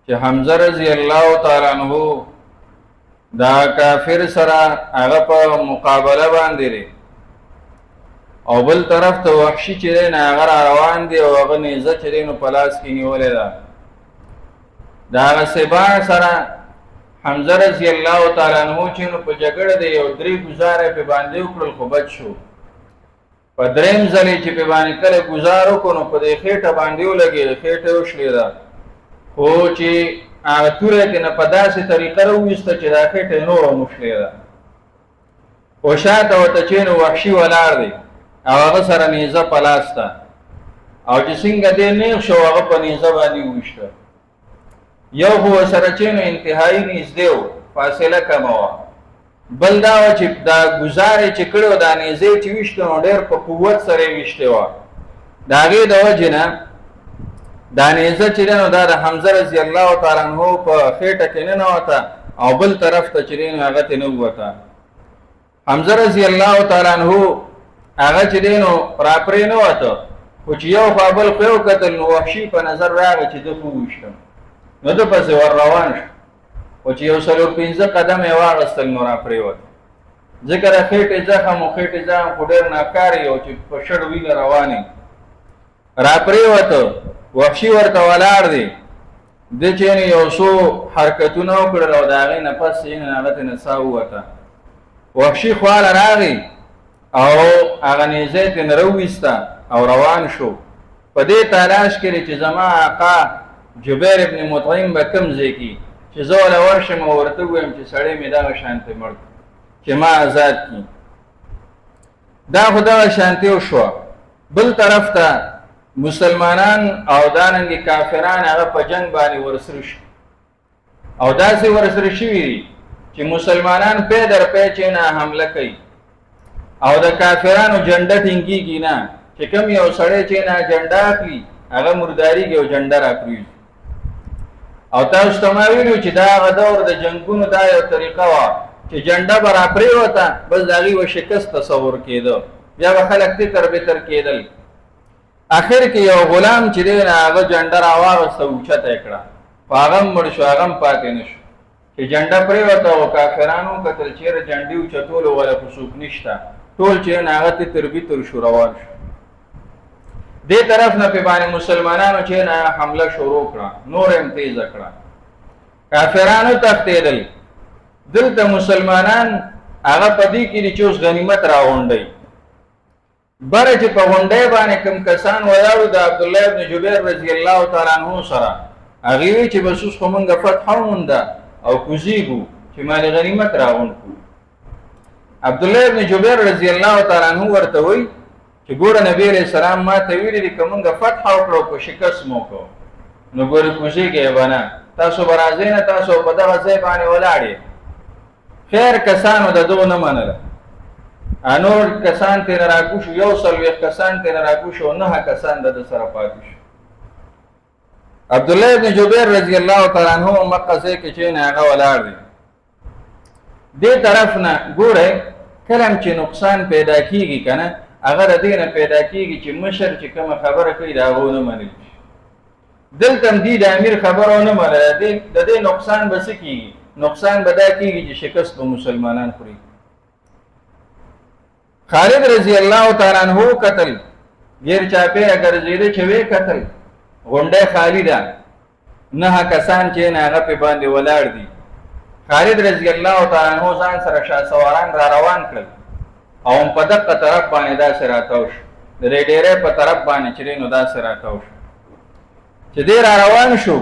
چې حمزه رضی الله تعالی عنہ دا کافر سره هغه په مقابله باندې لري او بل طرف ته وحشي چې دی نه هغه روان دی او هغه نیزه چې دی نو په لاس کې نیولې ده. د هغه سبا سره حمزه رضی الله تعالی عنہ چې نو په جګړه دی یو 3 گزاره په باندې وکړل خو بچ شو. په دریم ځلې چې په باندې کله گزار وکړو نو په دې خېټه باندې ولګېد، خېټه وشلې ده خو چې هغه توره کې نه په داسې طریقه راوویسته چې دا خېټه نوره مشلې ده. او شاته ورته چې نو وحشي ولاړ دی او هغه سره نیزه په لاس ده او چې څنګه دی نیغ شو هغه په نیزه باندې وویشته. یو خو سره چې نو انتهایی نږدې و، فاصله کمه وه. بل دا و چې دا ګزارې چې کړی و دا نیزې چې ویشته نو ډېر په قوت سره یې ویشتې وه. د هغې د وجې نه دا نیزه چې دی نو دا د حمزه رضی الله تعالی عنہ په خېټه کې ننوته او بل طرف ته چې دی نو هغه ترې نه ووته. حمزه رضی الله تعالی عنہ هغه چې دی نو راپرې نه وته خو چې یو خوا بل خو یې وکتل نو وحشي په نظر راغی چې ده خو وویشتم نو ده پسې ور روان شو. خو چې یو 4-5 قدم یې واغېستل نو راپرېوت. ځکه د خېټې زخم او خېټې زخم خو ډېر ناکار یو چې په شړ وینه روانې راپرېوته. وحشي ورته ولاړ دی. ده چې یو څو حرکتونه وکړل او د هغې نه پس چې هغه ته نه ساه ووته. وحشي خواله راغی او هغه نیزه ترې نه راوویسته او روان شو. په دې تلاش کې چې زما آقا جبیر ابن مطعم به کوم ځای کې چې زه وله ورشم او ورته ووایم چې سړی مې دغه شانتې مړ چې ما آزاد کړي. دا خو دغه شانتې وشوه. بل طرف ته مسلمانان او دارنګې کافران هغه په جنګ باندې ورسره شو او داسې ورسره شوي دي چې مسلمانان پی در پی چې نه حمله کوي او د کافرانو جنډه ټینګېږي نه چې کوم یو سړی چې نه جنډه اخلي هغه مرداریږي او جنډه راپرېږي. او تاسو ته ما ویلو چې دا هغه دور د جنګونو دا یو طریقه وه چې جنډه به راپرېوته بس د هغې به شکست تصور کېده، بیا به خلک تتر بتر کېدل. اخر کې یو غلام چې دی نه هغه جنډه راواغسته اوچته یې کړه خو هغه هم مړ شو، هغه هم پاتې نه شو. چې جنډه پرېوته او کافرانو کتل چېرې جنډې اوچتولو ولا خو څوک نشته، ټول چې نه هغه تتر بتر شو روان شو. دې طرف نه پې باندې مسلمانانو چې نه حمله شروع کړه، نور هم تیزه کړه. کافرانو تښتېدل. دلته مسلمانان هغه په دې کې دي چې اوس غنیمت راغونډوي. بره چې په غونډۍ باندې کوم کسان ولاړو د عبدالله ابن جبیر رضی الله تعالی عنہ سره هغې وی چې بس اوس خو مونږ فتحه ومونده او کوزیږو چې مال غنیمت راغونډ کړو. عبدالله ابن جبیر رضی الله تعالی عنہ ورته وی چې ګوره نبی علیه السلام ما ته ویلي دي که مونږ فتحه وکړو په شکست مو کړو نو ګورې کوزیږئ به نه، تاسو به راځئ نه، تاسو په دغه ځای باندې ولاړ یې. خیر کسانو د ده ونه منله. نور کسان ترې نه راکوز شو، 140 کسان ترې نه راکوز شو او 9 کسان د ده سره پاتې شو. عبدالله ابن جبیر رضی الله تعالی عنہ مکه ځای کې چې نه هغه ولاړ دی. دې طرف نه ګورئ کله چې نقصان پیدا کېږي که نه هغه د دې نه پیدا کېږي چې مشر چې کومه خبره کوي د هغه ونه منل شي. دلته هم دې د امیر خبره ونه منله، د دې نقصان به څه کېږي؟ نقصان به دا کېږي چې شکست به مسلمانان خوري. خالد رضی الله تعالی عنہ قتل غیر چاپیره ګرځېده چې وی قتل غونډۍ خالی ده، 9 کسان چې نه هغه پې باندې ولاړ دي. خالد رضی الله تعالی عنہ ځان سره شهسواران را روان کړل او په دقه طرف باندې داسې راتاو شو، د دې ډېرې په طرف باندې چې دی نو داسې راتاو شو. چې دی را روان شو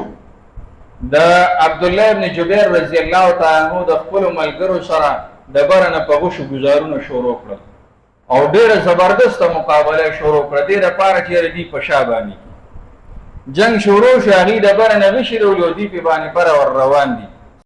د عبدالله ابن جبیر رضی الله تعالی عنہ د خپلو ملګرو سره د بره نه په غوښو ګزارونه شروع کړل او ډېره زبردسته مقابله شروع کړه. دې دپاره چې یاره دوی په شا باندې جنګ شروع شو، هغې د بره نه غشي راولي او دوی پې باندې بره ور روان دي.